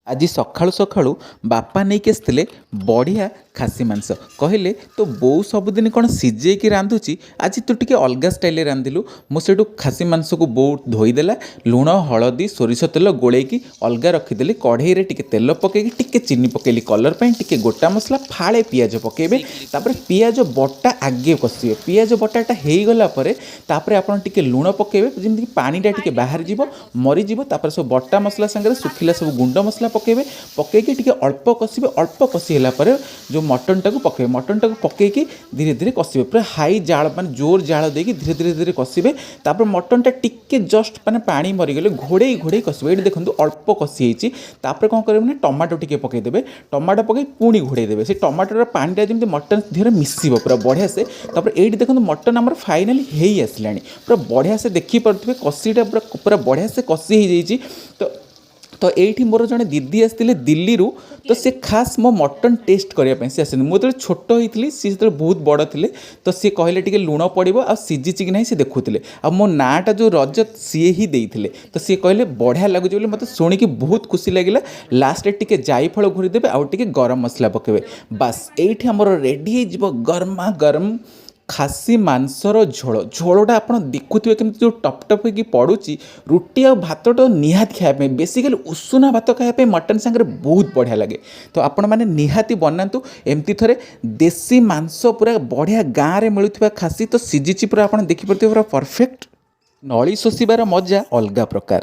ଆଜି ସକାଳୁ ସକାଳୁ ବାପା ନେଇକି ଆସିଥିଲେ ବଢ଼ିଆ ଖାସି ମାଂସ। କହିଲେ ତୋ ବୋଉ ସବୁଦିନ କ'ଣ ସିଝେଇକି ରାନ୍ଧୁଛି, ଆଜି ତୁ ଟିକେ ଅଲଗା ଷ୍ଟାଇଲ୍ରେ ରାନ୍ଧିଲୁ। ମୁଁ ସେଇଠୁ ଖାସି ମାଂସକୁ ବୋଉ ଧୋଇଦେଲା, ଲୁଣ ହଳଦୀ ସୋରିଷ ତେଲ ଗୋଳେଇକି ଅଲଗା ରଖିଦେଲି। କଢ଼େଇରେ ଟିକେ ତେଲ ପକେଇକି ଟିକେ ଚିନି ପକେଇଲି କଲର୍ ପାଇଁ, ଟିକେ ଗୋଟା ମସଲା, ଫାଳେ ପିଆଜ ପକେଇବେ। ତାପରେ ପିଆଜ ବଟା ଆଗେ କଷିବେ। ପିଆଜ ବଟାଟା ହେଇଗଲା ପରେ ତାପରେ ଆପଣ ଟିକେ ଲୁଣ ପକେଇବେ, ଯେମିତିକି ପାଣିଟା ଟିକେ ବାହାରିଯିବ, ମରିଯିବ। ତାପରେ ସବୁ ବଟା ମସଲା ସାଙ୍ଗରେ ଶୁଖିଲା ସବୁ ଗୁଣ୍ଡ ମସଲା ପକେଇବେ। ପକେଇକି ଟିକେ ଅଳ୍ପ କଷିବେ। ଅଳ୍ପ କଷି ହେଲା ପରେ ଯେଉଁ ମଟନଟାକୁ ପକେଇବେ। ମଟନଟାକୁ ପକେଇକି ଧୀରେ ଧୀରେ କଷିବେ, ପୁରା ହାଇ ଜାଳ ମାନେ ଜୋର ଜାଳ ଦେଇକି ଧୀରେ ଧୀରେ ଧୀରେ କଷିବେ। ତାପରେ ମଟନଟା ଟିକେ ଜଷ୍ଟ ମାନେ ପାଣି ମରିଗଲେ ଘୋଡ଼େଇ ଘୋଡ଼େଇ କଷିବେ। ଏଇଠି ଦେଖନ୍ତୁ ଅଳ୍ପ କଷି ହେଇଛି। ତାପରେ କ'ଣ କରିବେ ନା ଟମାଟୋ ଟିକେ ପକେଇଦେବେ। ଟମାଟୋ ପକେଇ ପୁଣି ଘୋଡ଼େଇ ଦେବେ। ସେ ଟମାଟୋର ପାଣିଟା ଯେମିତି ମଟନ ଦେହରେ ମିଶିବ ପୁରା ବଢ଼ିଆ ସେ। ତାପରେ ଏଇଠି ଦେଖନ୍ତୁ ମଟନ ଆମର ଫାଇନାଲି ହେଇ ଆସିଲାଣି। ପୁରା ବଢ଼ିଆ ସେ ଦେଖିପାରୁଥିବେ କଷିଟା ପୁରା ପୁରା ବଢ଼ିଆ ସେ କଷି ହେଇଯାଇଛି। ତ ଏଇଠି ମୋର ଜଣେ ଦିଦି ଆସିଥିଲେ ଦିଲ୍ଲୀରୁ। ତ ସେ ଖାସ୍ ମୋ ମଟନ୍ ଟେଷ୍ଟ କରିବା ପାଇଁ ସେ ଆସିଛନ୍ତି। ମୁଁ ଯେତେବେଳେ ଛୋଟ ହେଇଥିଲି, ସିଏ ସେତେବେଳେ ବହୁତ ବଡ଼ ଥିଲେ। ତ ସିଏ କହିଲେ ଟିକେ ଲୁଣ ପଡ଼ିବ ଆଉ ସିଝିଛି କି ନାହିଁ ସେ ଦେଖୁଥିଲେ। ଆଉ ମୋ ନାଁଟା ଯେଉଁ ରଜତ ସିଏ ହିଁ ଦେଇଥିଲେ। ତ ସିଏ କହିଲେ ବଢ଼ିଆ ଲାଗୁଛି ବୋଲି। ମୋତେ ଶୁଣିକି ବହୁତ ଖୁସି ଲାଗିଲା। ଲାଷ୍ଟରେ ଟିକେ ଜାଇଫଳ ଘୋରିଦେବେ ଆଉ ଟିକେ ଗରମ ମସଲା ପକାଇବେ। ବାସ୍ ଏଇଠି ଆମର ରେଡ଼ି ହେଇଯିବ ଗରମା ଗରମ ଖାସି ମାଂସର ଝୋଳ। ଝୋଳଟା ଆପଣ ଦେଖୁଥିବେ କେମିତି ଯେଉଁ ଟପ୍ ଟପ୍ ହେଇକି ପଡ଼ୁଛି। ରୁଟି ଆଉ ଭାତଟା ନିହାତି ଖାଇବା ପାଇଁ, ବେସିକାଲି ଉଷୁନା ଭାତ ଖାଇବା ପାଇଁ ମଟନ୍ ସାଙ୍ଗରେ ବହୁତ ବଢ଼ିଆ ଲାଗେ। ତ ଆପଣମାନେ ନିହାତି ବନାନ୍ତୁ ଏମିତି ଥରେ। ଦେଶୀ ମାଂସ ପୁରା ବଢ଼ିଆ ଗାଁରେ ମିଳୁଥିବା ଖାସି ତ ସିଝିଛି ପୁରା, ଆପଣ ଦେଖିପାରୁଥିବେ ପୁରା ପରଫେକ୍ଟ। ନଳି ଶୋଷିବାର ମଜା ଅଲଗା ପ୍ରକାର।